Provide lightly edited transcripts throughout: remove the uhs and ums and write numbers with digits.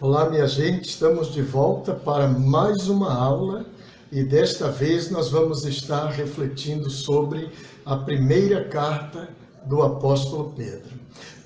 Olá, minha gente, estamos de volta para mais uma aula e desta vez nós vamos estar refletindo sobre a primeira carta do apóstolo Pedro.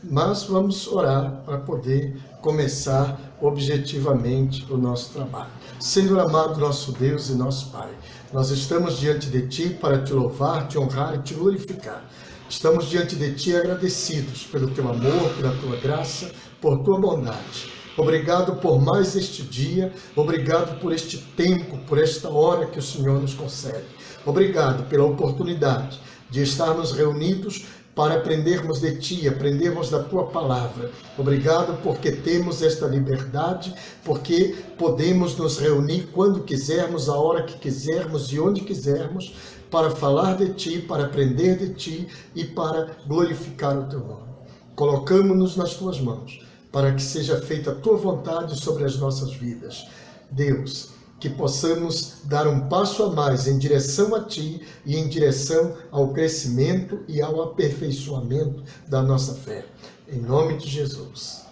Mas vamos orar para poder começar objetivamente o nosso trabalho. Senhor amado, nosso Deus e nosso Pai, nós estamos diante de Ti para Te louvar, Te honrar e Te glorificar. Estamos diante de Ti agradecidos pelo Teu amor, pela Tua graça, por Tua bondade. Obrigado por mais este dia, obrigado por este tempo, por esta hora que o Senhor nos concede. Obrigado pela oportunidade de estarmos reunidos para aprendermos de Ti, aprendermos da Tua palavra. Obrigado porque temos esta liberdade, porque podemos nos reunir quando quisermos, a hora que quisermos e onde quisermos, para falar de Ti, para aprender de Ti e para glorificar o Teu nome. Colocamos-nos nas Tuas mãos, para que seja feita a Tua vontade sobre as nossas vidas. Deus, que possamos dar um passo a mais em direção a Ti e em direção ao crescimento e ao aperfeiçoamento da nossa fé. Em nome de Jesus.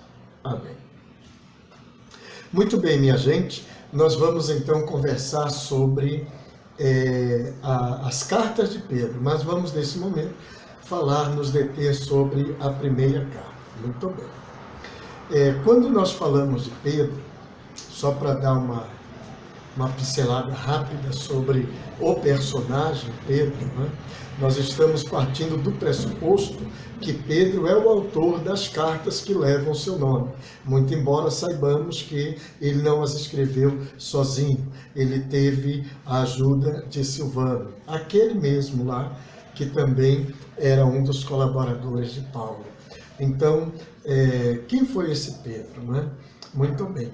Amém. Muito bem, minha gente, nós vamos então conversar sobre as cartas de Pedro, mas vamos nesse momento nos deter sobre a primeira carta. Muito bem. Quando nós falamos de Pedro, só para dar uma pincelada rápida sobre o personagem Pedro, né? Nós estamos partindo do pressuposto que Pedro é o autor das cartas que levam seu nome, muito embora saibamos que ele não as escreveu sozinho, ele teve a ajuda de Silvano, aquele mesmo lá que também era um dos colaboradores de Paulo. Então, quem foi esse Pedro, né? Muito bem.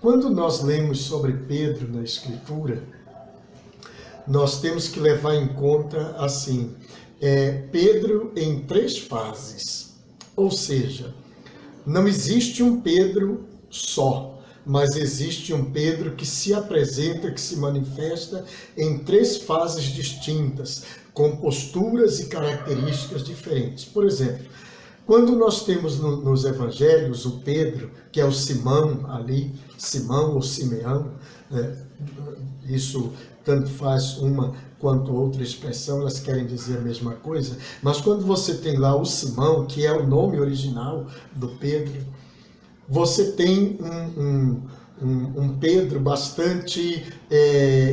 Quando nós lemos sobre Pedro na Escritura, nós temos que levar em conta, assim, Pedro em 3 fases. Ou seja, não existe um Pedro só, mas existe um Pedro que se apresenta, que se manifesta em 3 fases distintas, com posturas e características diferentes. Por exemplo, quando nós temos nos evangelhos o Pedro, que é o Simão ali, Simão ou Simeão, isso tanto faz uma quanto outra expressão, elas querem dizer a mesma coisa, mas quando você tem lá o Simão, que é o nome original do Pedro, você tem um Pedro bastante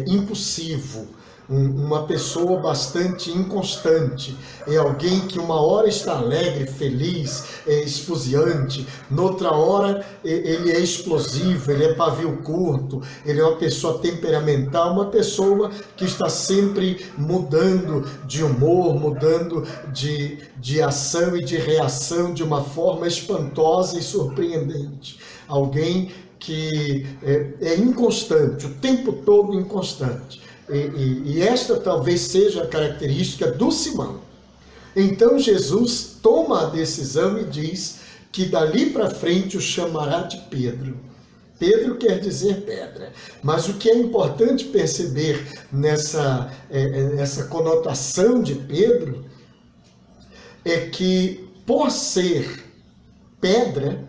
impulsivo, uma pessoa bastante inconstante, é alguém que uma hora está alegre, feliz, esfuziante, noutra hora ele é explosivo, ele é pavio curto, ele é uma pessoa temperamental, uma pessoa que está sempre mudando de humor, mudando de ação e de reação de uma forma espantosa e surpreendente. Alguém que é inconstante, o tempo todo inconstante. E esta talvez seja a característica do Simão. Então Jesus toma a decisão e diz que dali para frente o chamará de Pedro. Pedro quer dizer pedra. Mas o que é importante perceber nessa conotação de Pedro é que, por ser pedra,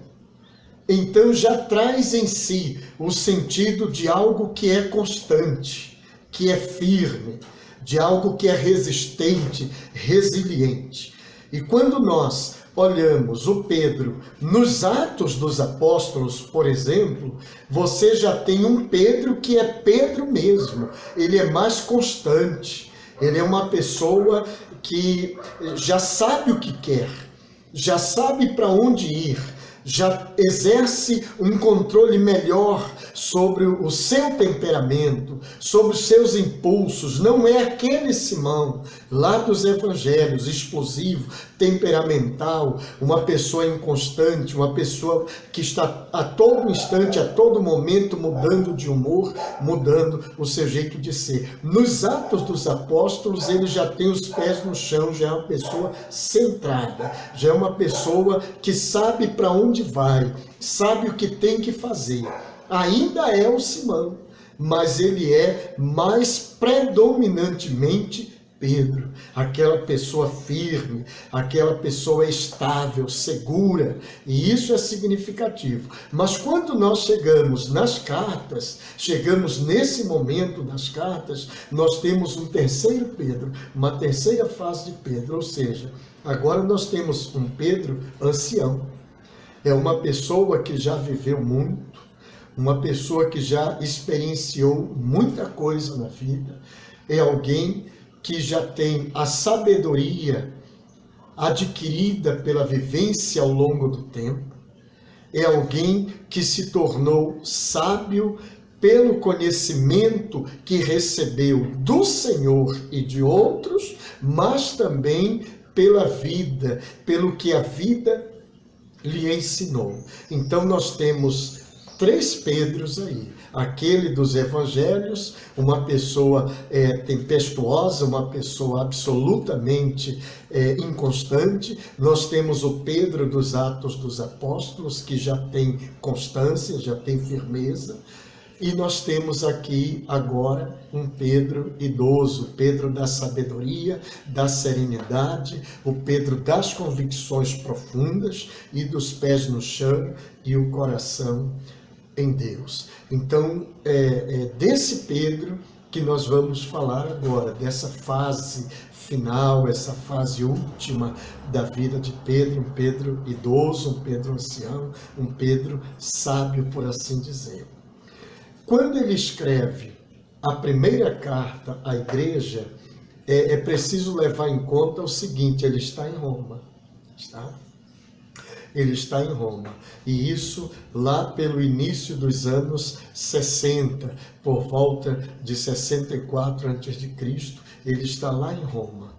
então já traz em si o sentido de algo que é constante, que é firme, de algo que é resistente, resiliente. E quando nós olhamos o Pedro nos Atos dos Apóstolos, por exemplo, você já tem um Pedro que é Pedro mesmo, ele é mais constante, ele é uma pessoa que já sabe o que quer, já sabe para onde ir, já exerce um controle melhor sobre o seu temperamento, sobre os seus impulsos. Não é aquele Simão lá dos evangelhos, explosivo, temperamental, uma pessoa inconstante, uma pessoa que está a todo instante, a todo momento mudando de humor, mudando o seu jeito de ser. Nos Atos dos Apóstolos, ele já tem os pés no chão, já é uma pessoa centrada, já é uma pessoa que sabe para onde vai, sabe o que tem que fazer. Ainda é o Simão, mas ele é mais predominantemente Pedro, aquela pessoa firme, aquela pessoa estável, segura, e isso é significativo. Mas quando nós chegamos nas cartas, chegamos nesse momento das cartas, nós temos um terceiro Pedro, uma terceira fase de Pedro, ou seja, agora nós temos um Pedro ancião. É uma pessoa que já viveu muito, uma pessoa que já experienciou muita coisa na vida, é alguém que já tem a sabedoria adquirida pela vivência ao longo do tempo, é alguém que se tornou sábio pelo conhecimento que recebeu do Senhor e de outros, mas também pela vida, pelo que a vida lhe ensinou. Então nós temos 3 Pedros aí. Aquele dos evangelhos, uma pessoa tempestuosa, uma pessoa absolutamente inconstante. Nós temos o Pedro dos Atos dos Apóstolos, que já tem constância, já tem firmeza. E nós temos aqui agora um Pedro idoso, Pedro da sabedoria, da serenidade, o Pedro das convicções profundas e dos pés no chão e o coração em Deus. Então, é desse Pedro que nós vamos falar agora, dessa fase final, essa fase última da vida de Pedro, um Pedro idoso, um Pedro ancião, um Pedro sábio, por assim dizer. Quando ele escreve a primeira carta à igreja, é preciso levar em conta o seguinte: ele está em Roma, está? Ele está em Roma, e isso lá pelo início dos anos 60, por volta de 64 a.C., ele está lá em Roma.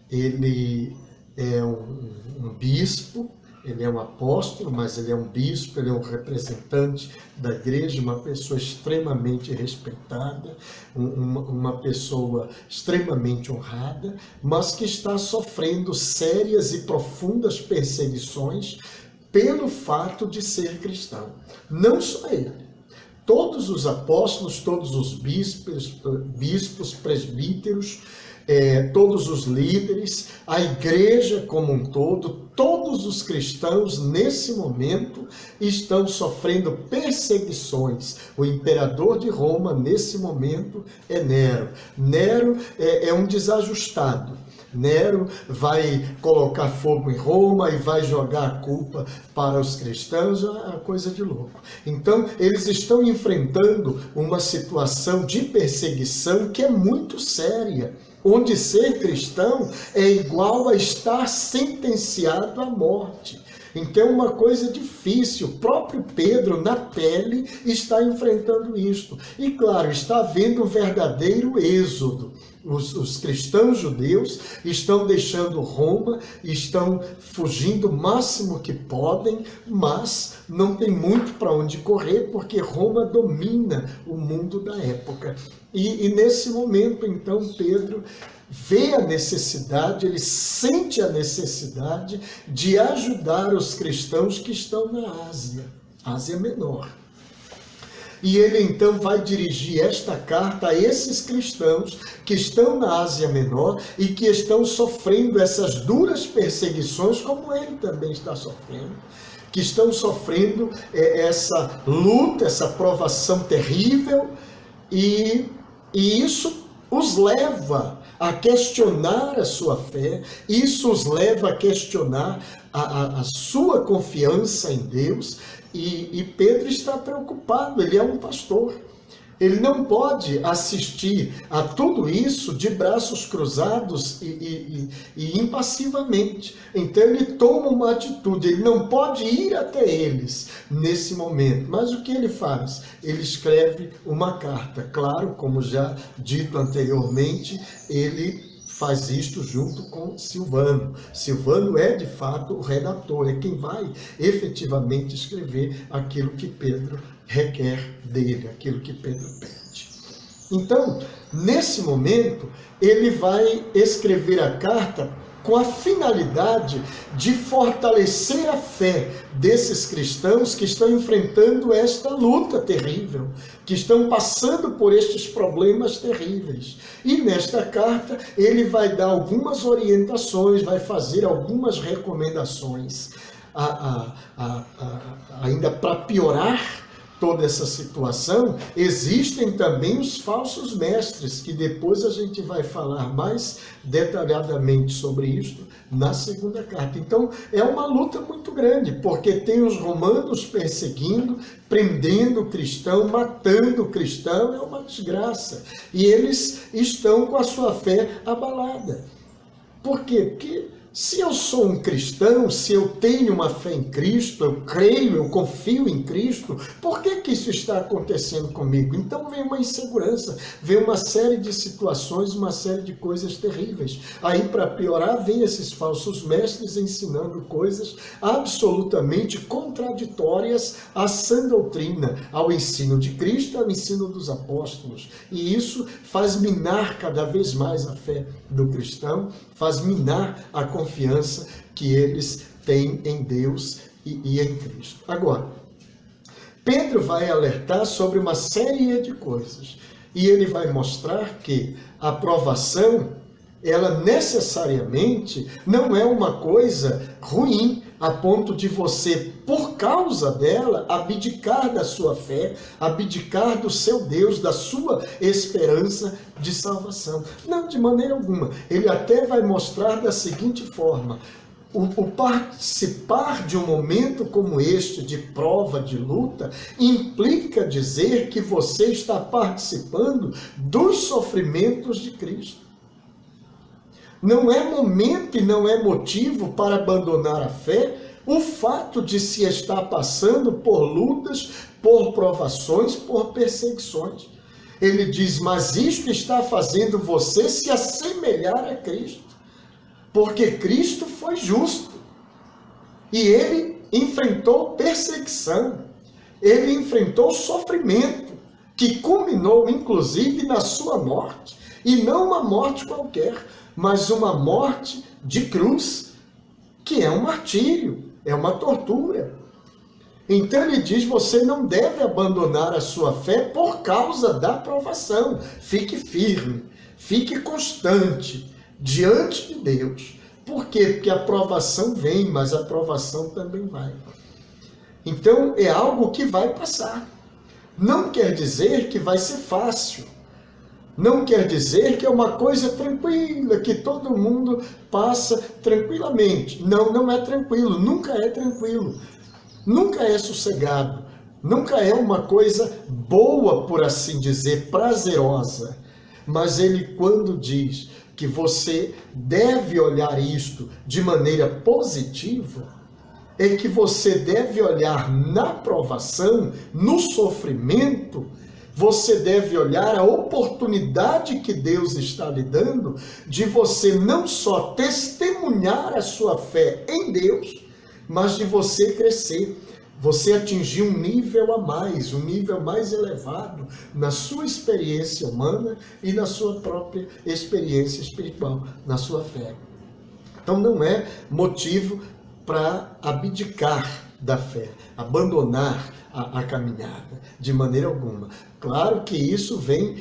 Ele é um bispo, ele é um apóstolo, mas ele é um bispo, ele é um representante da igreja, uma pessoa extremamente respeitada, uma pessoa extremamente honrada, mas que está sofrendo sérias e profundas perseguições pelo fato de ser cristão. Não só ele. Todos os apóstolos, todos os bispos, presbíteros, todos os líderes, a igreja como um todo, todos os cristãos nesse momento estão sofrendo perseguições. O imperador de Roma nesse momento é Nero. Nero é um desajustado. Nero vai colocar fogo em Roma e vai jogar a culpa para os cristãos, é uma coisa de louco. Então, eles estão enfrentando uma situação de perseguição que é muito séria, onde ser cristão é igual a estar sentenciado à morte. Então é uma coisa difícil. O próprio Pedro, na pele, está enfrentando isto. E claro, está havendo um verdadeiro êxodo. Os cristãos judeus estão deixando Roma, estão fugindo o máximo que podem, mas não tem muito para onde correr, porque Roma domina o mundo da época. E nesse momento, então, Pedro vê a necessidade, ele sente a necessidade de ajudar os cristãos que estão na Ásia Menor. E ele então vai dirigir esta carta a esses cristãos que estão na Ásia Menor e que estão sofrendo essas duras perseguições, como ele também está sofrendo, que estão sofrendo essa luta, essa provação terrível, e isso os leva a questionar a sua fé, isso os leva a questionar a sua confiança em Deus, e Pedro está preocupado, ele é um pastor. Ele não pode assistir a tudo isso de braços cruzados e impassivamente. Então ele toma uma atitude, ele não pode ir até eles nesse momento. Mas o que ele faz? Ele escreve uma carta. Claro, como já dito anteriormente, ele faz isto junto com Silvano. Silvano é, de fato, o redator, é quem vai efetivamente escrever aquilo que Pedro requer dele, aquilo que Pedro pede. Então, nesse momento, ele vai escrever a carta com a finalidade de fortalecer a fé desses cristãos que estão enfrentando esta luta terrível, que estão passando por estes problemas terríveis. E nesta carta ele vai dar algumas orientações, vai fazer algumas recomendações, ainda para piorar toda essa situação. Existem também os falsos mestres, que depois a gente vai falar mais detalhadamente sobre isso na segunda carta. Então, é uma luta muito grande, porque tem os romanos perseguindo, prendendo o cristão, matando o cristão, é uma desgraça. E eles estão com a sua fé abalada. Por quê? Porque se eu sou um cristão, se eu tenho uma fé em Cristo, eu creio, eu confio em Cristo, por que isso está acontecendo comigo? Então vem uma insegurança, vem uma série de situações, uma série de coisas terríveis. Aí, para piorar, vem esses falsos mestres ensinando coisas absolutamente contraditórias à sã doutrina, ao ensino de Cristo, ao ensino dos apóstolos. E isso faz minar cada vez mais a fé do cristão, faz minar a confiança que eles têm em Deus e em Cristo. Agora, Pedro vai alertar sobre uma série de coisas e ele vai mostrar que a provação, ela necessariamente não é uma coisa ruim, a ponto de você, por causa dela, abdicar da sua fé, abdicar do seu Deus, da sua esperança de salvação. Não, de maneira alguma. Ele até vai mostrar da seguinte forma: o participar de um momento como este, de prova, de luta, implica dizer que você está participando dos sofrimentos de Cristo. Não é momento e não é motivo para abandonar a fé o fato de se estar passando por lutas, por provações, por perseguições. Ele diz, mas isto está fazendo você se assemelhar a Cristo, porque Cristo foi justo e ele enfrentou perseguição, ele enfrentou sofrimento, que culminou inclusive na sua morte, e não uma morte qualquer, mas uma morte de cruz, que é um martírio, é uma tortura. Então ele diz, você não deve abandonar a sua fé por causa da provação. Fique firme, fique constante diante de Deus. Por quê? Porque a provação vem, mas a provação também vai. Então é algo que vai passar. Não quer dizer que vai ser fácil. Não quer dizer que é uma coisa tranquila, que todo mundo passa tranquilamente. Não, não é tranquilo, nunca é tranquilo. Nunca é sossegado. Nunca é uma coisa boa, por assim dizer, prazerosa. Mas ele, quando diz que você deve olhar isto de maneira positiva, é que você deve olhar na provação, no sofrimento, você deve olhar a oportunidade que Deus está lhe dando de você não só testemunhar a sua fé em Deus, mas de você crescer, você atingir um nível a mais, um nível mais elevado na sua experiência humana e na sua própria experiência espiritual, na sua fé. Então não é motivo para abdicar da fé, abandonar a caminhada, de maneira alguma. Claro que isso vem,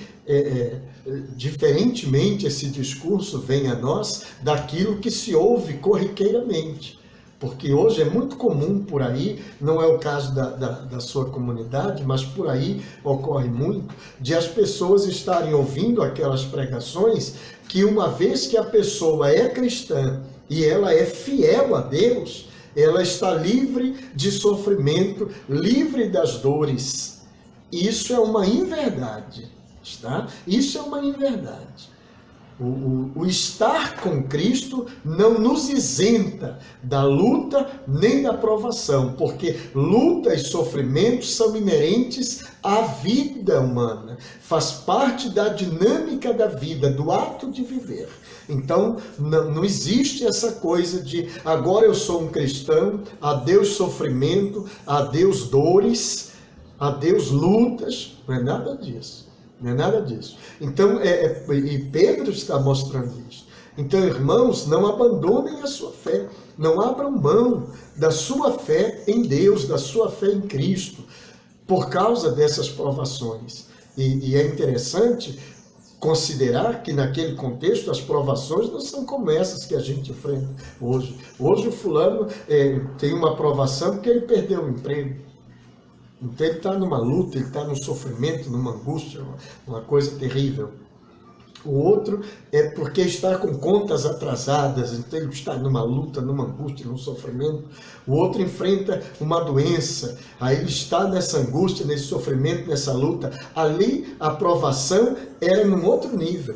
diferentemente, esse discurso vem a nós daquilo que se ouve corriqueiramente. Porque hoje é muito comum por aí, não é o caso da sua comunidade, mas por aí ocorre muito, de as pessoas estarem ouvindo aquelas pregações que uma vez que a pessoa é cristã e ela é fiel a Deus, ela está livre de sofrimento, livre das dores. Isso é uma inverdade, está? Isso é uma inverdade. O estar com Cristo não nos isenta da luta nem da provação, porque luta e sofrimentos são inerentes à vida humana, faz parte da dinâmica da vida, do ato de viver. Então, não existe essa coisa de agora eu sou um cristão, adeus sofrimento, adeus dores, adeus lutas, não é nada disso. Não é nada disso. Então, e Pedro está mostrando isso. Então, irmãos, não abandonem a sua fé, não abram mão da sua fé em Deus, da sua fé em Cristo, por causa dessas provações. E é interessante considerar que naquele contexto as provações não são como essas que a gente enfrenta hoje. Hoje o fulano tem uma provação porque ele perdeu o emprego. Então ele está numa luta, ele está num sofrimento, numa angústia, uma coisa terrível. O outro é porque está com contas atrasadas, então ele está numa luta, numa angústia, num sofrimento. O outro enfrenta uma doença, aí ele está nessa angústia, nesse sofrimento, nessa luta. Ali a provação era num outro nível.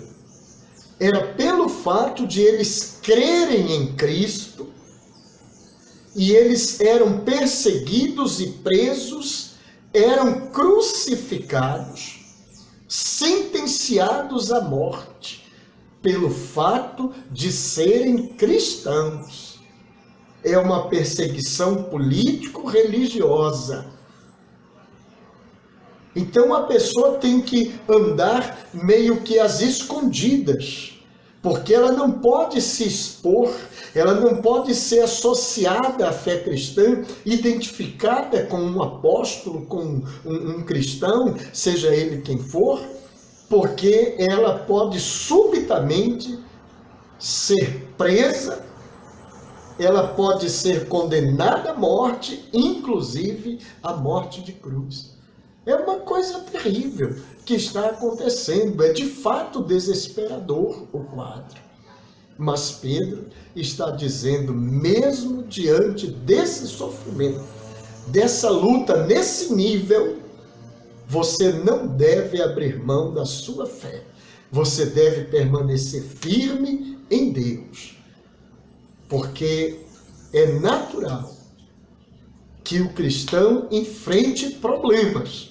Era pelo fato de eles crerem em Cristo e eles eram perseguidos e presos, eram crucificados, sentenciados à morte pelo fato de serem cristãos. É uma perseguição político-religiosa. Então a pessoa tem que andar meio que às escondidas, porque ela não pode se expor, ela não pode ser associada à fé cristã, identificada com um apóstolo, com um cristão, seja ele quem for, porque ela pode subitamente ser presa, ela pode ser condenada à morte, inclusive à morte de cruz. É uma coisa terrível que está acontecendo, é de fato desesperador o quadro. Mas Pedro está dizendo, mesmo diante desse sofrimento, dessa luta nesse nível, você não deve abrir mão da sua fé. Você deve permanecer firme em Deus. Porque é natural que o cristão enfrente problemas.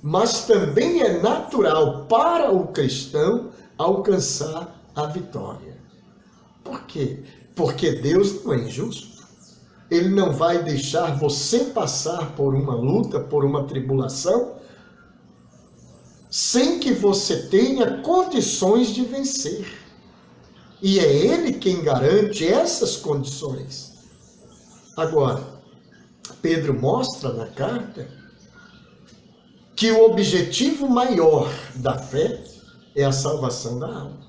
Mas também é natural para o cristão alcançar a vitória. Por quê? Porque Deus não é injusto. Ele não vai deixar você passar por uma luta, por uma tribulação, sem que você tenha condições de vencer. E é Ele quem garante essas condições. Agora, Pedro mostra na carta que o objetivo maior da fé é a salvação da alma.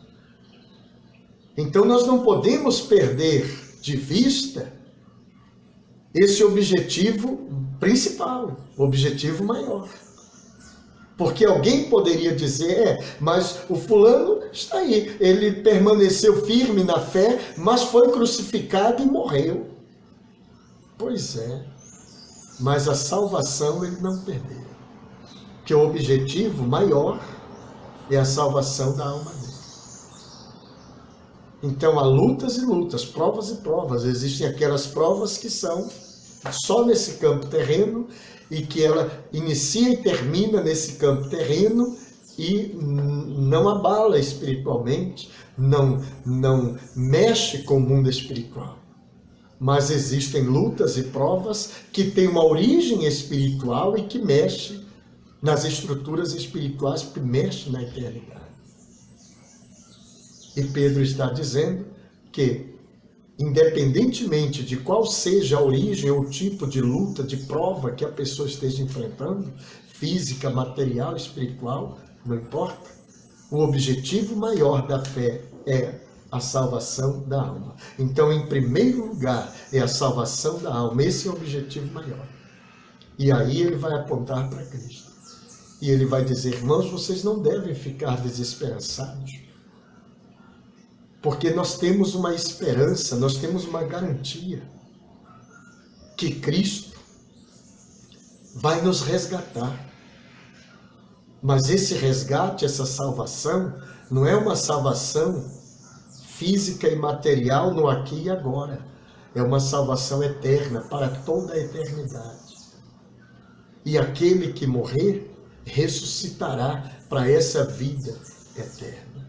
Então nós não podemos perder de vista esse objetivo principal, o objetivo maior. Porque alguém poderia dizer, mas o fulano está aí, ele permaneceu firme na fé, mas foi crucificado e morreu. Pois é, mas a salvação ele não perdeu. Porque o objetivo maior é a salvação da alma dele. Então há lutas e lutas, provas e provas. Existem aquelas provas que são só nesse campo terreno e que ela inicia e termina nesse campo terreno e não abala espiritualmente, não mexe com o mundo espiritual. Mas existem lutas e provas que têm uma origem espiritual e que mexe nas estruturas espirituais, que mexe na eternidade. E Pedro está dizendo que, independentemente de qual seja a origem ou tipo de luta, de prova que a pessoa esteja enfrentando, física, material, espiritual, não importa, o objetivo maior da fé é a salvação da alma. Então, em primeiro lugar, é a salvação da alma. Esse é o objetivo maior. E aí ele vai apontar para Cristo. E ele vai dizer, irmãos, vocês não devem ficar desesperançados. Porque nós temos uma esperança, nós temos uma garantia que Cristo vai nos resgatar. Mas esse resgate, essa salvação, não é uma salvação física e material no aqui e agora. É uma salvação eterna, para toda a eternidade. E aquele que morrer, ressuscitará para essa vida eterna.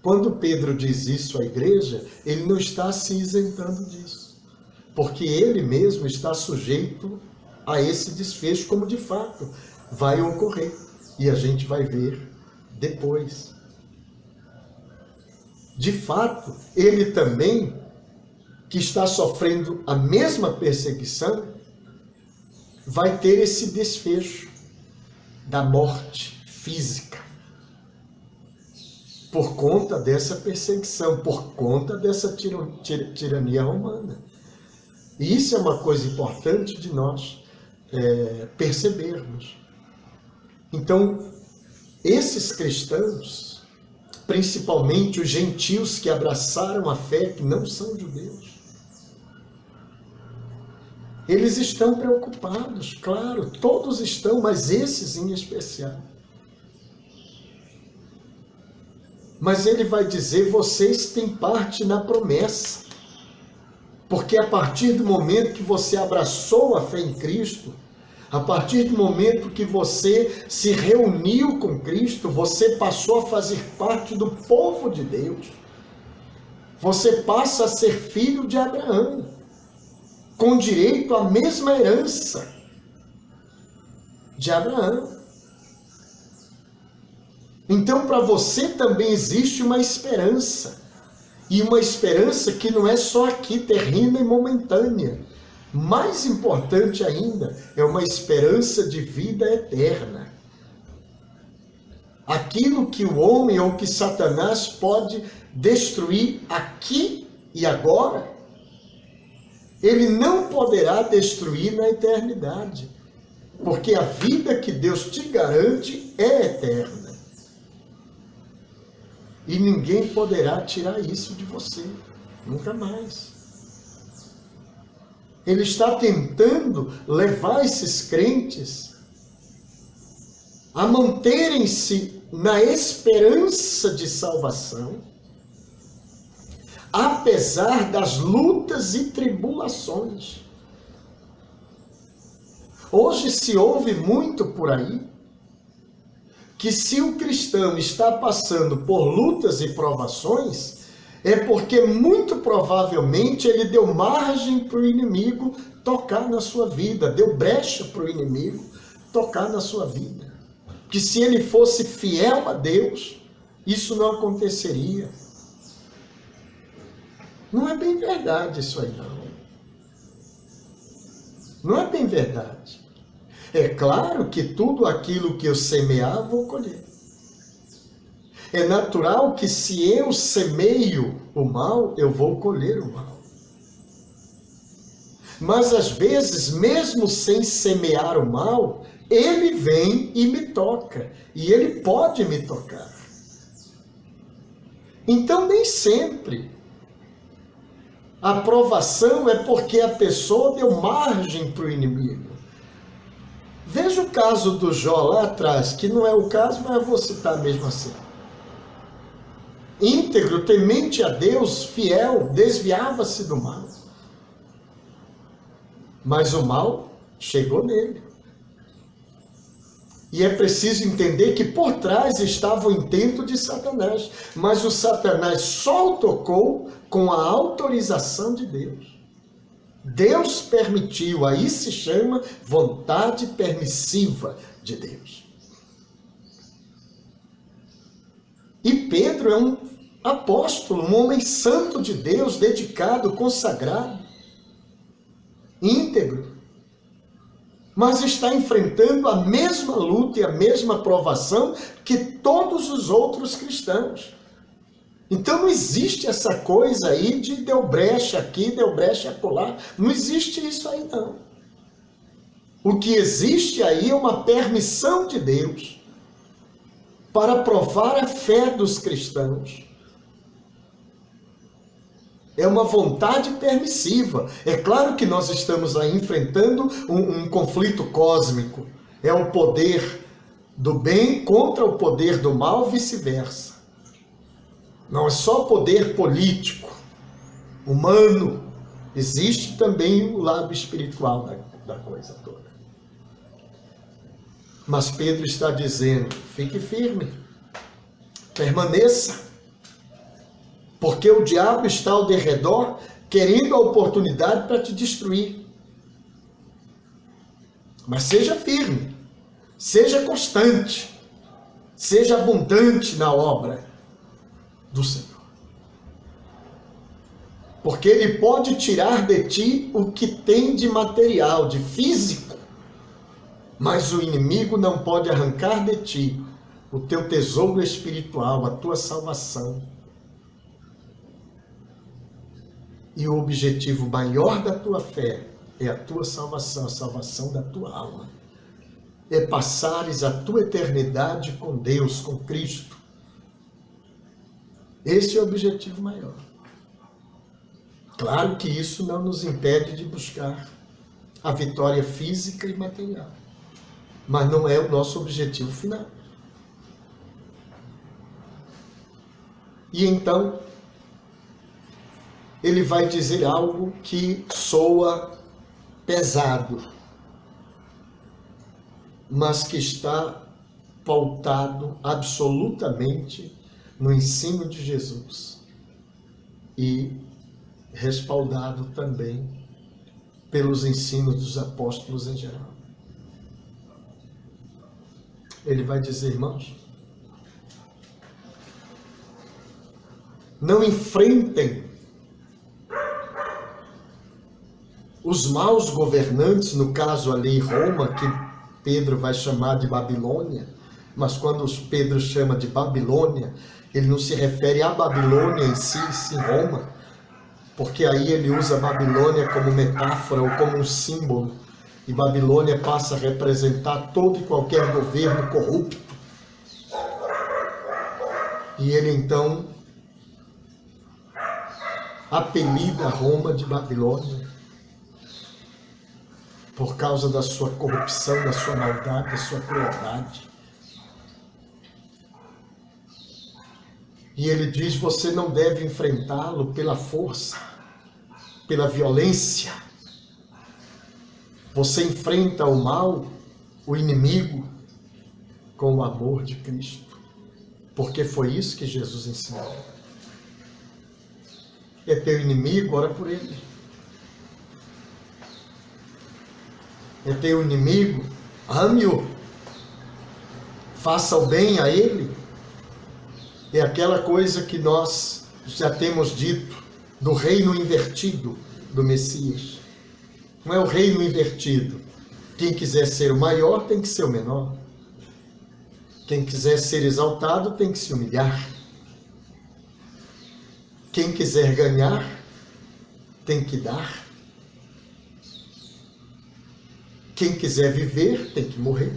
Quando Pedro diz isso à igreja, ele não está se isentando disso, porque ele mesmo está sujeito a esse desfecho, como de fato vai ocorrer, e a gente vai ver depois. de fato, ele também, que está sofrendo a mesma perseguição, vai ter esse desfecho da morte física, por conta dessa perseguição, por conta dessa tirania romana. E isso é uma coisa importante de nós percebermos. Então, esses cristãos, principalmente os gentios que abraçaram a fé, que não são judeus, eles estão preocupados, claro, todos estão, mas esses em especial. Mas ele vai dizer, vocês têm parte na promessa. Porque a partir do momento que você abraçou a fé em Cristo, a partir do momento que você se reuniu com Cristo, você passou a fazer parte do povo de Deus. Você passa a ser filho de Abraão, com direito à mesma herança de Abraão. Então, para você também existe uma esperança. E uma esperança que não é só aqui, terrena e momentânea. Mais importante ainda, é uma esperança de vida eterna. Aquilo que o homem ou que Satanás pode destruir aqui e agora, ele não poderá destruir na eternidade. Porque a vida que Deus te garante é eterna. E ninguém poderá tirar isso de você, nunca mais. Ele está tentando levar esses crentes a manterem-se na esperança de salvação, apesar das lutas e tribulações. Hoje se ouve muito por aí que se o cristão está passando por lutas e provações, é porque muito provavelmente ele deu margem para o inimigo tocar na sua vida, deu brecha para o inimigo tocar na sua vida. Que se ele fosse fiel a Deus, isso não aconteceria. Não é bem verdade isso aí, não. Não é bem verdade. É claro que tudo aquilo que eu semear, vou colher. É natural que se eu semeio o mal, eu vou colher o mal. Mas às vezes, mesmo sem semear o mal, ele vem e me toca. E ele pode me tocar. Então, nem sempre a provação é porque a pessoa deu margem para o inimigo. Veja o caso do Jó lá atrás, que não é o caso, mas eu vou citar mesmo assim. Íntegro, temente a Deus, fiel, desviava-se do mal. Mas o mal chegou nele. E é preciso entender que por trás estava o intento de Satanás. Mas o Satanás só o tocou com a autorização de Deus. Deus permitiu, aí se chama vontade permissiva de Deus. E Pedro é um apóstolo, um homem santo de Deus, dedicado, consagrado, íntegro, mas está enfrentando a mesma luta e a mesma provação que todos os outros cristãos. Então não existe essa coisa aí de deu brecha aqui, deu brecha acolá. Não existe isso aí, não. O que existe aí é uma permissão de Deus para provar a fé dos cristãos. É uma vontade permissiva. É claro que nós estamos aí enfrentando um conflito cósmico. É o poder do bem contra o poder do mal, vice-versa. Não é só poder político, humano. Existe também o lado espiritual da coisa toda. Mas Pedro está dizendo, fique firme, permaneça. Porque o diabo está ao derredor, querendo a oportunidade para te destruir. Mas seja firme, seja constante, seja abundante na obra do Senhor. Porque ele pode tirar de ti o que tem de material, de físico, mas o inimigo não pode arrancar de ti o teu tesouro espiritual, a tua salvação. E o objetivo maior da tua fé é a tua salvação, a salvação da tua alma. É passares a tua eternidade com Deus, com Cristo. Esse é o objetivo maior. Claro que isso não nos impede de buscar a vitória física e material, mas não é o nosso objetivo final. E então, ele vai dizer algo que soa pesado, mas que está pautado absolutamente no ensino de Jesus e respaldado também pelos ensinos dos apóstolos em geral. Ele vai dizer, irmãos, não enfrentem os maus governantes, no caso ali Roma, que Pedro vai chamar de Babilônia, mas quando Pedro chama de Babilônia, ele não se refere à Babilônia em si, sim Roma, porque aí ele usa Babilônia como metáfora ou como um símbolo, e Babilônia passa a representar todo e qualquer governo corrupto. E ele então apelida Roma de Babilônia, por causa da sua corrupção, da sua maldade, da sua crueldade. E ele diz, você não deve enfrentá-lo pela força, pela violência. Você enfrenta o mal, o inimigo, com o amor de Cristo. Porque foi isso que Jesus ensinou. É teu inimigo, ora por ele. É teu inimigo, ame-o. Faça o bem a ele. É aquela coisa que nós já temos dito do reino invertido do Messias. Não é o reino invertido. Quem quiser ser o maior tem que ser o menor. Quem quiser ser exaltado tem que se humilhar. Quem quiser ganhar tem que dar. Quem quiser viver tem que morrer.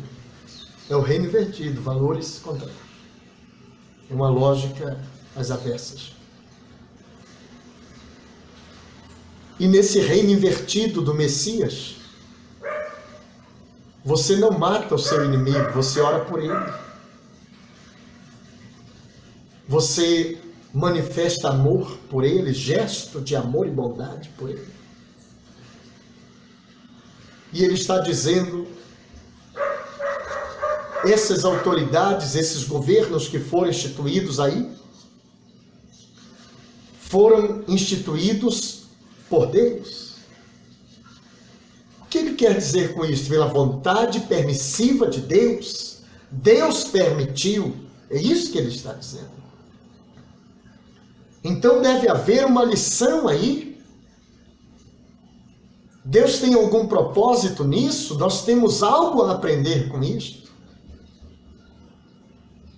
É o reino invertido, valores contrários. É uma lógica às avessas. E nesse reino invertido do Messias, você não mata o seu inimigo, você ora por ele. Você manifesta amor por ele, gesto de amor e bondade por ele. E ele está dizendo, essas autoridades, esses governos que foram instituídos aí, foram instituídos por Deus. O que ele quer dizer com isso? Pela vontade permissiva de Deus. Deus permitiu. É isso que ele está dizendo. Então deve haver uma lição aí. Deus tem algum propósito nisso? Nós temos algo a aprender com isto?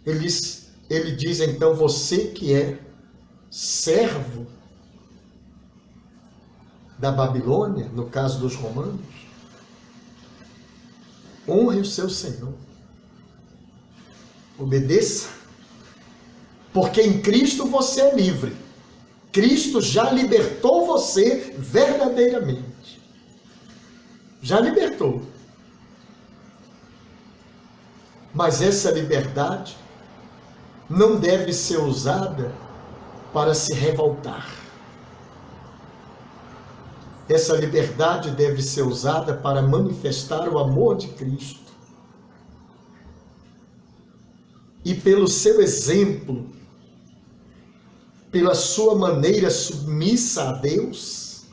Ele diz então, você que é servo da Babilônia, no caso dos romanos, honre o seu Senhor. Obedeça. Porque em Cristo você é livre. Cristo já libertou você verdadeiramente. Já libertou. Mas essa liberdade não deve ser usada para se revoltar. Essa liberdade deve ser usada para manifestar o amor de Cristo. E pelo seu exemplo, pela sua maneira submissa a Deus,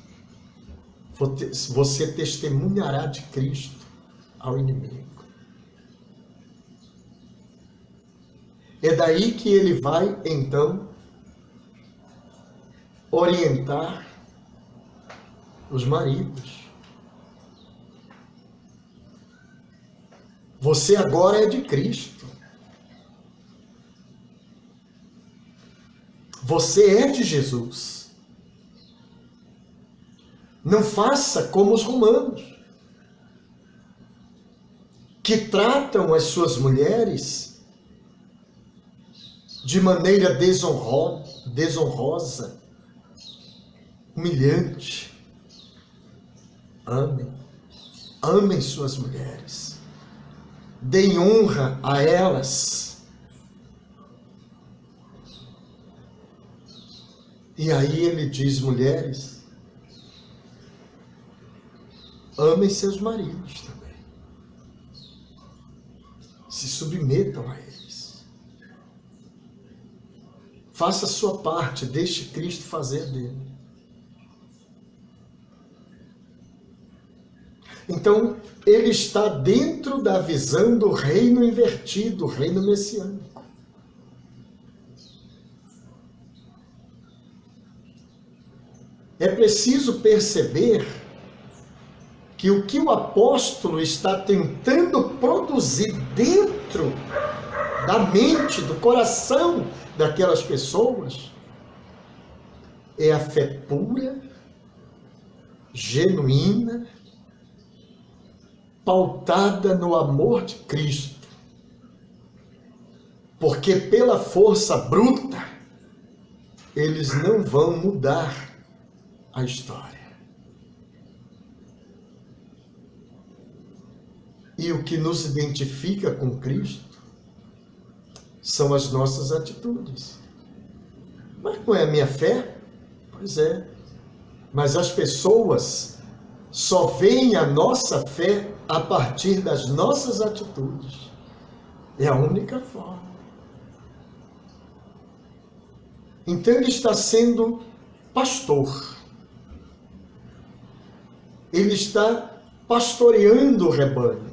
você testemunhará de Cristo ao inimigo. É daí que ele vai, então, orientar os maridos. Você agora é de Cristo. Você é de Jesus. Não faça como os romanos, que tratam as suas mulheres de maneira desonrosa, humilhante. Amem suas mulheres. Deem honra a elas. E aí ele diz, mulheres, amem seus maridos também. Se submetam a eles. Faça a sua parte, deixe Cristo fazer dele. Então, ele está dentro da visão do reino invertido, o reino messiânico. É preciso perceber que o apóstolo está tentando produzir dentro da mente, do coração daquelas pessoas, é a fé pura, genuína, pautada no amor de Cristo. Porque pela força bruta, eles não vão mudar a história. E o que nos identifica com Cristo são as nossas atitudes. Mas não é a minha fé? Pois é. Mas as pessoas só veem a nossa fé a partir das nossas atitudes. É a única forma. Então ele está sendo pastor. Ele está pastoreando o rebanho.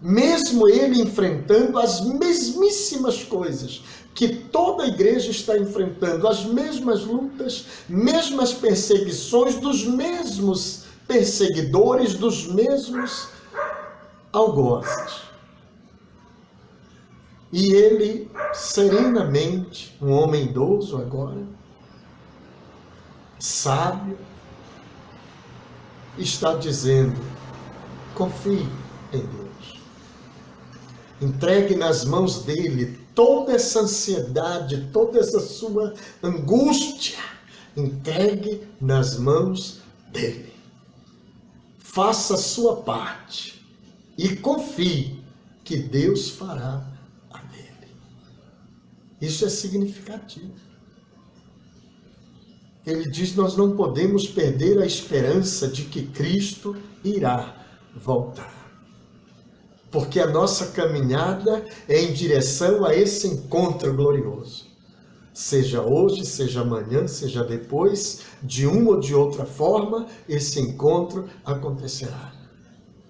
Mesmo ele enfrentando as mesmíssimas coisas que toda a igreja está enfrentando, as mesmas lutas, mesmas perseguições dos mesmos perseguidores, dos mesmos algozes. E ele, serenamente, um homem idoso agora, sábio, está dizendo, confie em Deus. Entregue nas mãos dele toda essa ansiedade, toda essa sua angústia. Entregue nas mãos dele. Faça a sua parte e confie que Deus fará a dele. Isso é significativo. Ele diz, nós não podemos perder a esperança de que Cristo irá voltar. Porque a nossa caminhada é em direção a esse encontro glorioso. Seja hoje, seja amanhã, seja depois, de uma ou de outra forma, esse encontro acontecerá.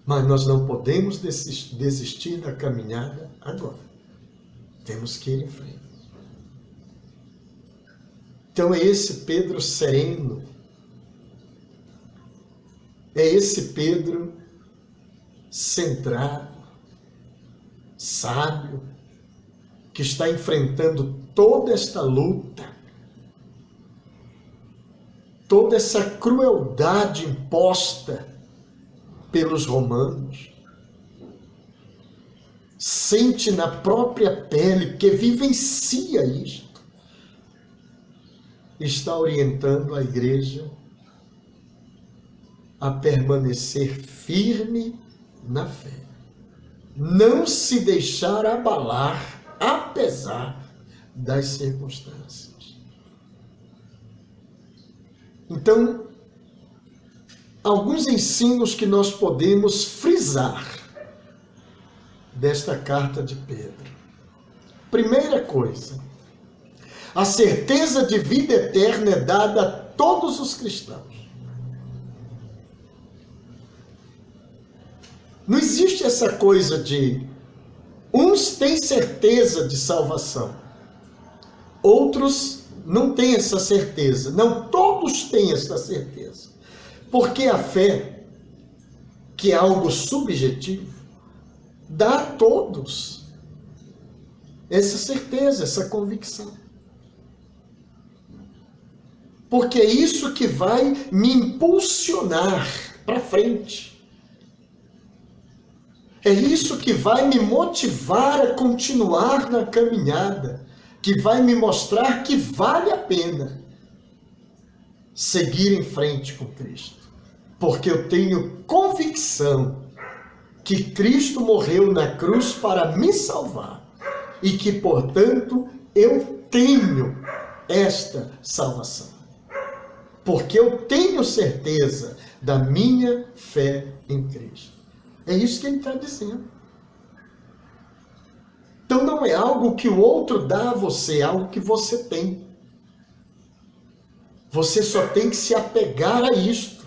Mas nós não podemos desistir da caminhada agora. Temos que ir em frente. Então é esse Pedro sereno, é esse Pedro centrado, sábio, que está enfrentando toda esta luta, toda essa crueldade imposta pelos romanos. Sente na própria pele, que vivencia isto. Está orientando a igreja a permanecer firme na fé. Não se deixar abalar, apesar das circunstâncias. Então, alguns ensinos que nós podemos frisar desta carta de Pedro. Primeira coisa, a certeza de vida eterna é dada a todos os cristãos. Não existe essa coisa de uns têm certeza de salvação, outros não tem essa certeza. Não todos têm essa certeza. Porque a fé, que é algo subjetivo, dá a todos essa certeza, essa convicção. Porque é isso que vai me impulsionar para frente. É isso que vai me motivar a continuar na caminhada, que vai me mostrar que vale a pena seguir em frente com Cristo. Porque eu tenho convicção que Cristo morreu na cruz para me salvar e que, portanto, eu tenho esta salvação. Porque eu tenho certeza da minha fé em Cristo. É isso que ele está dizendo. Então não é algo que o outro dá a você, é algo que você tem. Você só tem que se apegar a isto.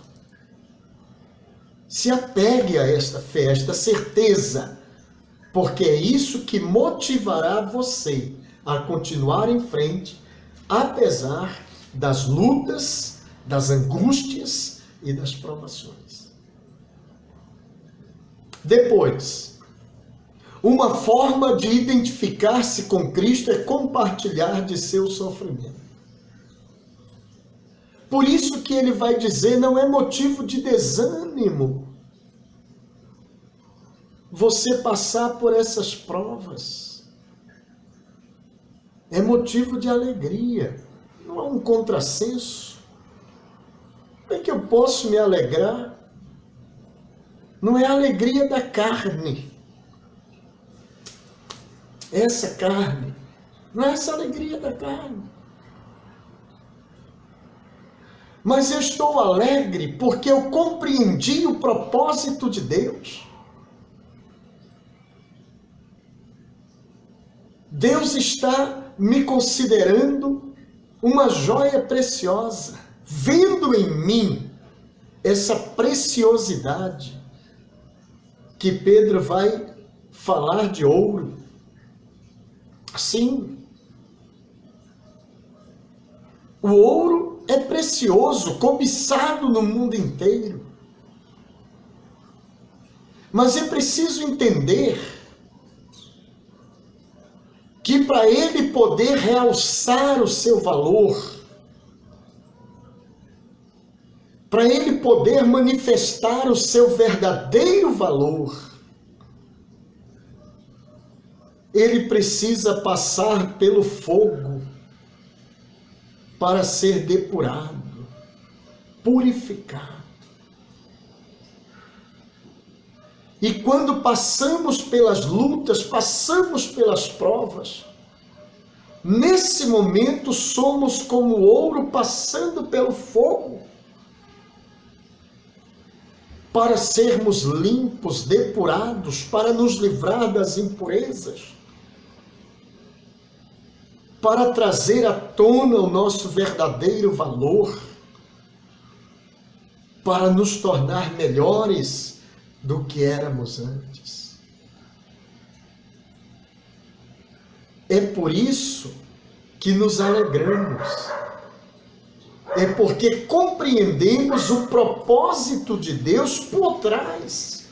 Se apegue a esta fé, a esta certeza. Porque é isso que motivará você a continuar em frente, apesar das lutas, das angústias e das provações. Depois, uma forma de identificar-se com Cristo é compartilhar de seu sofrimento. Por isso que ele vai dizer, não é motivo de desânimo você passar por essas provas. É motivo de alegria. Não há um contrassenso. Como é que eu posso me alegrar? Não é a alegria da carne. Essa carne. Não é essa alegria da carne. Mas eu estou alegre porque eu compreendi o propósito de Deus. Deus está me considerando uma joia preciosa, vendo em mim essa preciosidade que Pedro vai falar de ouro. Sim, o ouro é precioso, cobiçado no mundo inteiro. Mas é preciso entender que para ele poder realçar o seu valor, para ele poder manifestar o seu verdadeiro valor, ele precisa passar pelo fogo para ser depurado, purificado. E quando passamos pelas lutas, passamos pelas provas, nesse momento somos como ouro passando pelo fogo, para sermos limpos, depurados, para nos livrar das impurezas, para trazer à tona o nosso verdadeiro valor, para nos tornar melhores do que éramos antes. É por isso que nos alegramos. É porque compreendemos o propósito de Deus por trás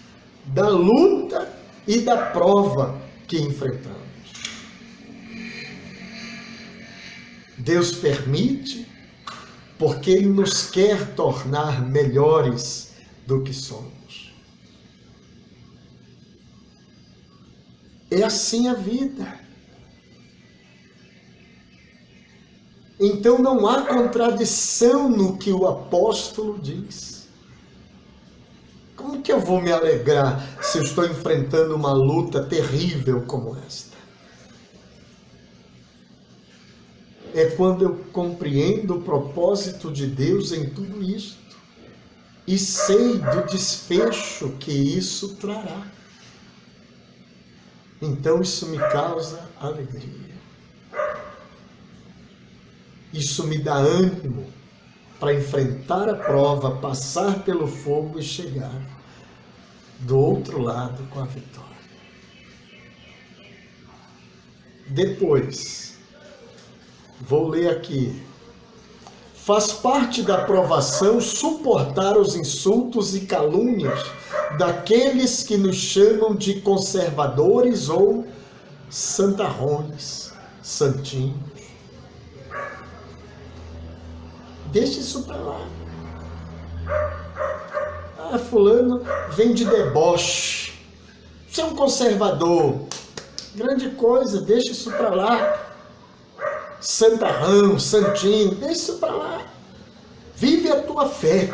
da luta e da prova que enfrentamos. Deus permite porque Ele nos quer tornar melhores do que somos. É assim a vida. Então não há contradição no que o apóstolo diz. Como que eu vou me alegrar se eu estou enfrentando uma luta terrível como esta? É quando eu compreendo o propósito de Deus em tudo isto e sei do desfecho que isso trará. Então isso me causa alegria. Isso me dá ânimo para enfrentar a prova, passar pelo fogo e chegar do outro lado com a vitória. Vou ler aqui. Faz parte da provação suportar os insultos e calúnias daqueles que nos chamam de conservadores ou santarrões, santinhos. Deixa isso para lá. Ah, fulano vem de deboche. Você é um conservador. Grande coisa, deixa isso para lá. Santarrão, santinho, deixa isso para lá. Vive a tua fé.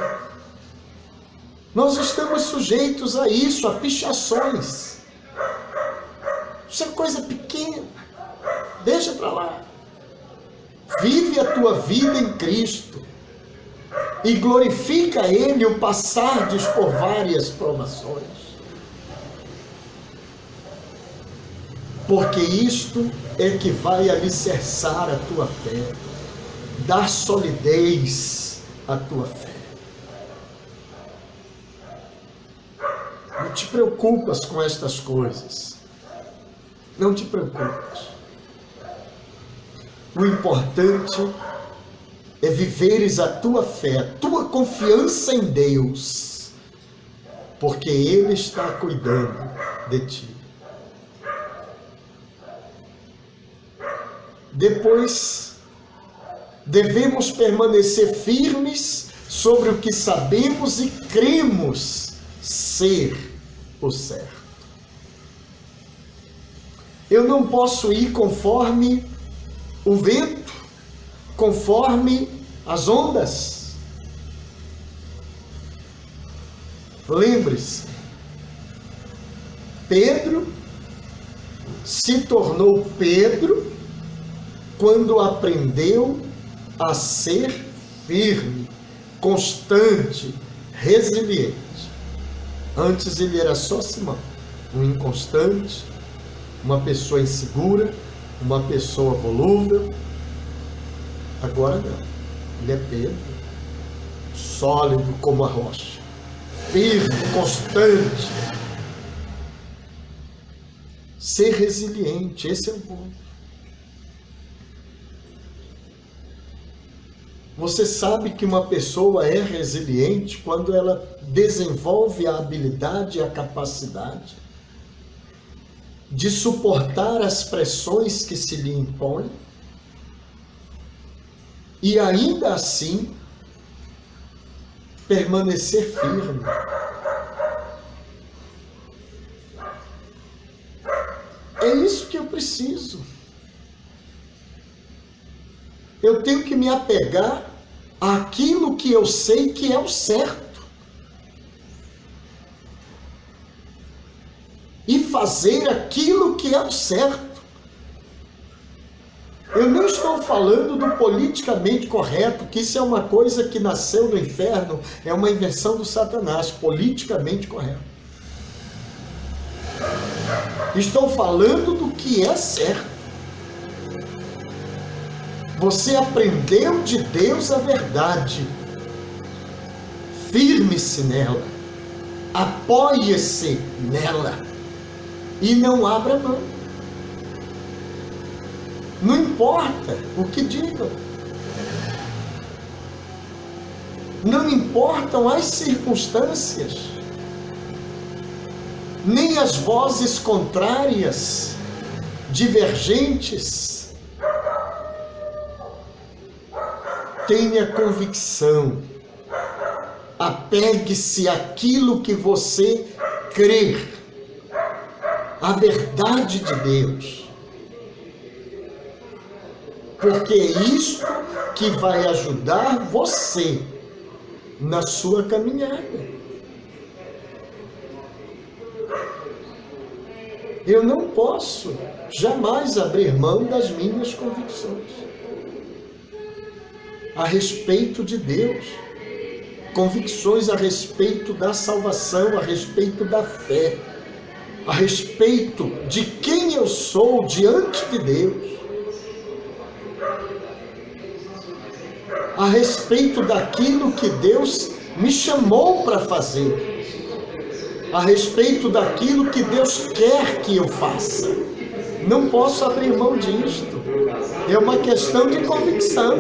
Nós estamos sujeitos a isso, a pichações. Isso é coisa pequena. Deixa para lá. Vive a tua vida em Cristo. E glorifica a Ele o passardes por várias provações. Porque isto é que vai alicerçar a tua fé, dar solidez à tua fé. Não te preocupas com estas coisas. Não te preocupas. O importante é viveres a tua fé, a tua confiança em Deus, porque Ele está cuidando de ti. Depois, devemos permanecer firmes sobre o que sabemos e cremos ser o certo. Eu não posso ir conforme o vento, conforme as ondas. Lembre-se, Pedro se tornou Pedro quando aprendeu a ser firme, constante, resiliente. Antes ele era só Simão, um inconstante, uma pessoa insegura, uma pessoa volúvel. Agora não, ele é Pedro, sólido como a rocha, firme, constante. Ser resiliente, esse é o ponto. Você sabe que uma pessoa é resiliente quando ela desenvolve a habilidade e a capacidade de suportar as pressões que se lhe impõem e ainda assim permanecer firme. É isso que eu preciso. Eu tenho que me apegar àquilo que eu sei que é o certo. E fazer aquilo que é o certo. Eu não estou falando do politicamente correto, que isso é uma coisa que nasceu no inferno, é uma invenção do Satanás, politicamente correto. Estou falando do que é certo. Você aprendeu de Deus a verdade. Firme-se nela. Apoie-se nela. E não abra mão. Não importa o que digam. Não importam as circunstâncias. Nem as vozes contrárias, divergentes. Tenha convicção, apegue-se àquilo que você crer, a verdade de Deus, porque é isto que vai ajudar você na sua caminhada. Eu não posso jamais abrir mão das minhas convicções a respeito de Deus, convicções a respeito da salvação, a respeito da fé, a respeito de quem eu sou diante de Deus, a respeito daquilo que Deus me chamou para fazer, a respeito daquilo que Deus quer que eu faça. Não posso abrir mão disto. É uma questão de convicção.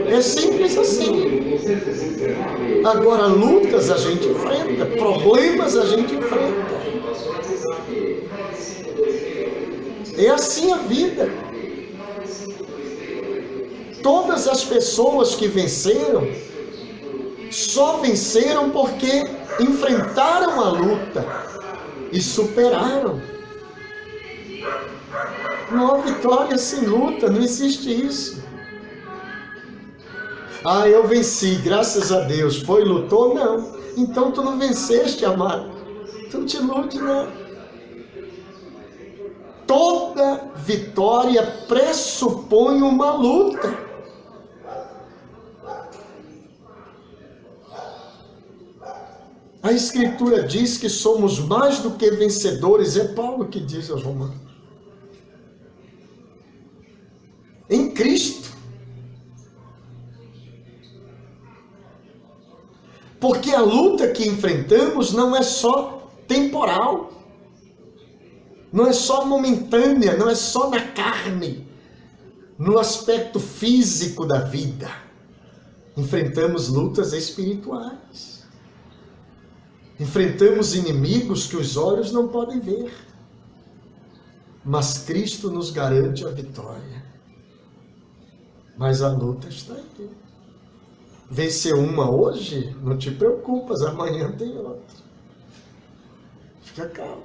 É simples assim. Agora, lutas a gente enfrenta, problemas a gente enfrenta. É assim a vida. Todas as pessoas que venceram, só venceram porque enfrentaram a luta e superaram. Não há vitória sem luta, não existe isso. Ah, eu venci, graças a Deus. Foi, lutou? Não. Então tu não venceste, amado. Tu não te ilude, não. Toda vitória pressupõe uma luta. A Escritura diz que somos mais do que vencedores. É Paulo que diz aos Romanos. Em Cristo. Porque a luta que enfrentamos não é só temporal, não é só momentânea, não é só na carne, no aspecto físico da vida. Enfrentamos lutas espirituais. Enfrentamos inimigos que os olhos não podem ver. Mas Cristo nos garante a vitória. Mas a luta está aí. Vencer uma hoje, não te preocupas, amanhã tem outra. Fica calmo.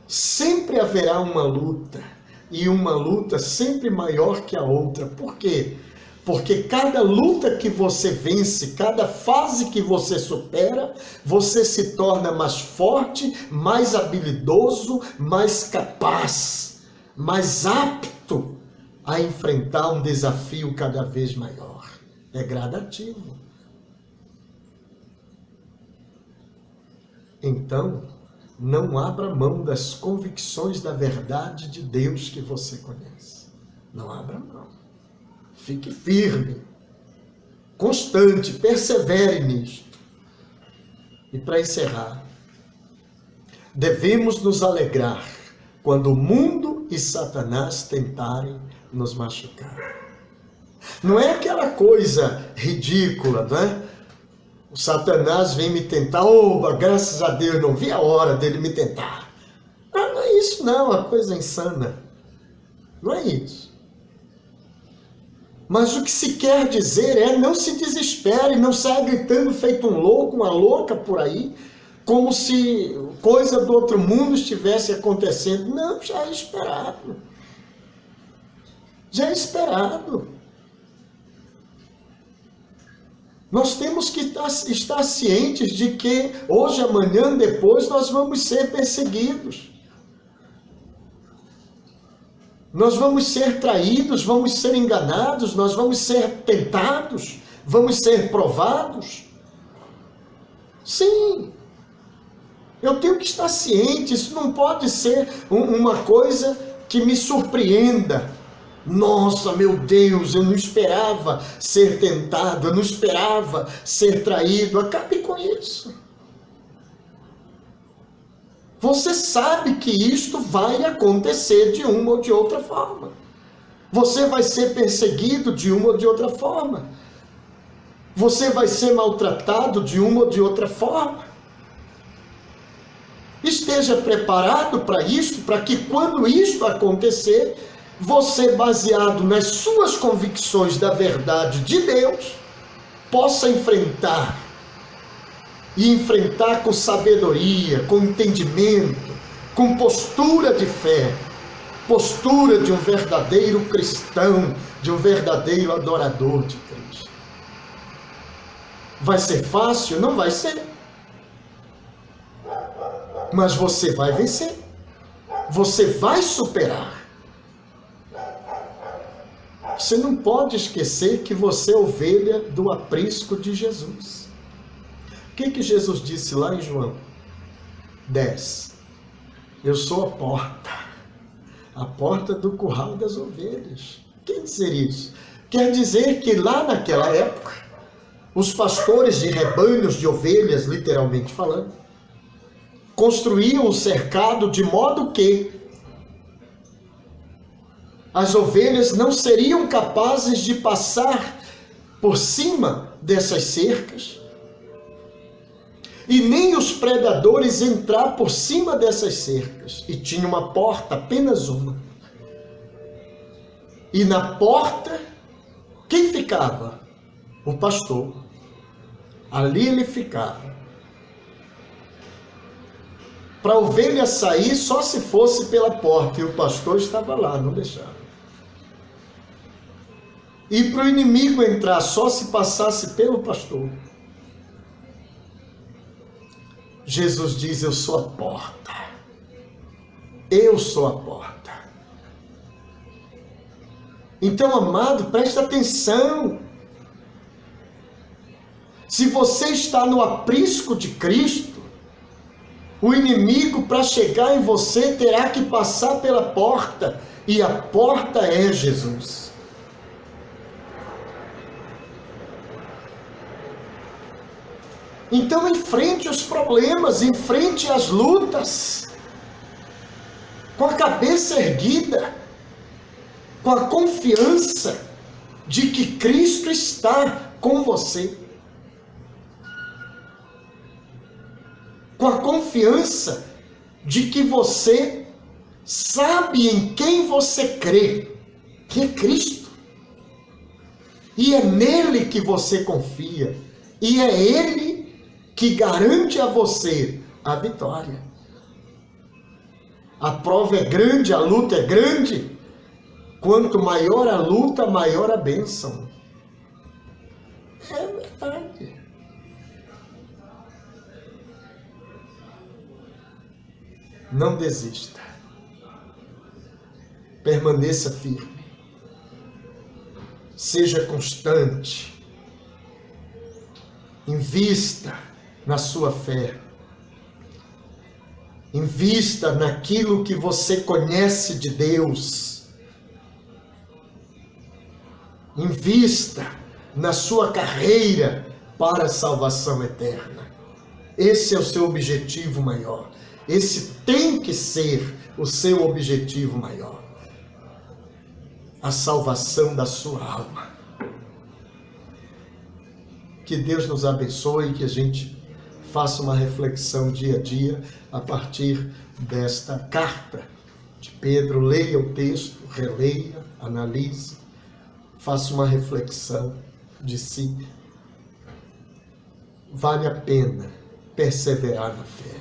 Sempre haverá uma luta, e uma luta sempre maior que a outra. Por quê? Porque cada luta que você vence, cada fase que você supera, você se torna mais forte, mais habilidoso, mais capaz, mais apto a enfrentar um desafio cada vez maior. É gradativo. Então, não abra mão das convicções da verdade de Deus que você conhece. Não abra mão. Fique firme, constante, persevere nisto. E para encerrar, devemos nos alegrar quando o mundo e Satanás tentarem nos machucar. Não é aquela coisa ridícula, não é? O Satanás vem me tentar, graças a Deus, não vi a hora dele me tentar. Não é isso não, é uma coisa insana. Não é isso. Mas o que se quer dizer é, não se desespere, não saia gritando feito um louco, uma louca por aí, como se coisa do outro mundo estivesse acontecendo. Não, já é esperado. Já é esperado. Nós temos que estar cientes de que hoje, amanhã, depois, nós vamos ser perseguidos. Nós vamos ser traídos, vamos ser enganados, nós vamos ser tentados, vamos ser provados. Sim, eu tenho que estar ciente, isso não pode ser uma coisa que me surpreenda. Nossa, meu Deus, eu não esperava ser tentado, eu não esperava ser traído. Acabe com isso. Você sabe que isto vai acontecer de uma ou de outra forma. Você vai ser perseguido de uma ou de outra forma. Você vai ser maltratado de uma ou de outra forma. Esteja preparado para isso, para que quando isto acontecer, você, baseado nas suas convicções da verdade de Deus, possa enfrentar. E enfrentar com sabedoria, com entendimento, com postura de fé. Postura de um verdadeiro cristão, de um verdadeiro adorador de Cristo. Vai ser fácil? Não vai ser. Mas você vai vencer. Você vai superar. Você não pode esquecer que você é ovelha do aprisco de Jesus. O que Jesus disse lá em João 10? Eu sou a porta do curral das ovelhas. Quer dizer isso? Quer dizer que lá naquela época, os pastores de rebanhos de ovelhas, literalmente falando, construíam um cercado de modo que As ovelhas não seriam capazes de passar por cima dessas cercas, e nem os predadores entrar por cima dessas cercas. E tinha uma porta, apenas uma. E na porta, quem ficava? O pastor. Ali ele ficava. Para a ovelha sair só se fosse pela porta, e o pastor estava lá, não deixava. E para o inimigo entrar só se passasse pelo pastor. Jesus diz: eu sou a porta. Eu sou a porta. Então, amado, presta atenção. Se você está no aprisco de Cristo, o inimigo, para chegar em você, terá que passar pela porta. E a porta é Jesus. Então, enfrente os problemas, enfrente as lutas, com a cabeça erguida, com a confiança de que Cristo está com você. Com a confiança de que você sabe em quem você crê, que é Cristo. E é nele que você confia. E é ele que garante a você a vitória. A prova é grande, a luta é grande. Quanto maior a luta, maior a bênção. É verdade. Não desista. Permaneça firme. Seja constante. Invista na sua fé. Invista naquilo que você conhece de Deus. Invista na sua carreira para a salvação eterna. Esse é o seu objetivo maior. Esse tem que ser o seu objetivo maior. A salvação da sua alma. Que Deus nos abençoe e que a gente faça uma reflexão dia a dia a partir desta carta de Pedro. Leia o texto, releia, analise, faça uma reflexão de si. Vale a pena perseverar na fé.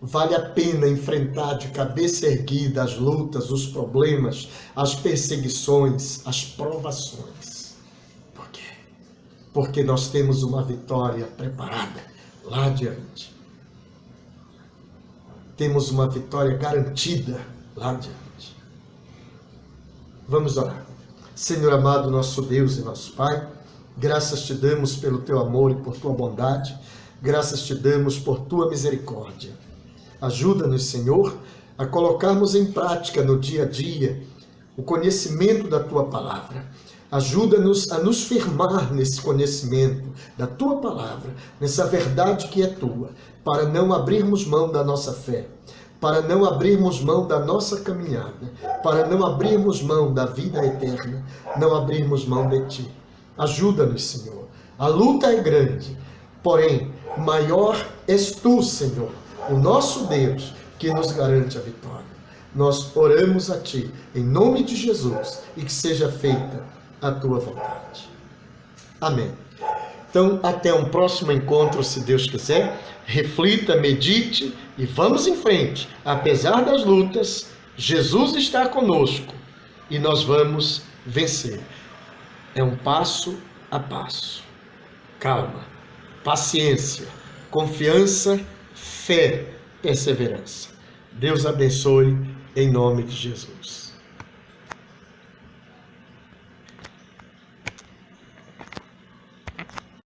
Vale a pena enfrentar de cabeça erguida as lutas, os problemas, as perseguições, as provações. Por quê? Porque nós temos uma vitória preparada lá adiante. Temos uma vitória garantida lá adiante. Vamos orar. Senhor amado, nosso Deus e nosso Pai, graças te damos pelo teu amor e por tua bondade, graças te damos por tua misericórdia. Ajuda-nos, Senhor, a colocarmos em prática no dia a dia o conhecimento da tua palavra. Ajuda-nos a nos firmar nesse conhecimento da tua palavra, nessa verdade que é tua, para não abrirmos mão da nossa fé, para não abrirmos mão da nossa caminhada, para não abrirmos mão da vida eterna, não abrirmos mão de ti. Ajuda-nos, Senhor. A luta é grande, porém, maior és tu, Senhor, o nosso Deus, que nos garante a vitória. Nós oramos a ti, em nome de Jesus, e que seja feita a tua vontade. Amém. Então, até um próximo encontro, se Deus quiser. Reflita, medite e vamos em frente. Apesar das lutas, Jesus está conosco e nós vamos vencer. É um passo a passo. Calma, paciência, confiança, fé, perseverança. Deus abençoe em nome de Jesus.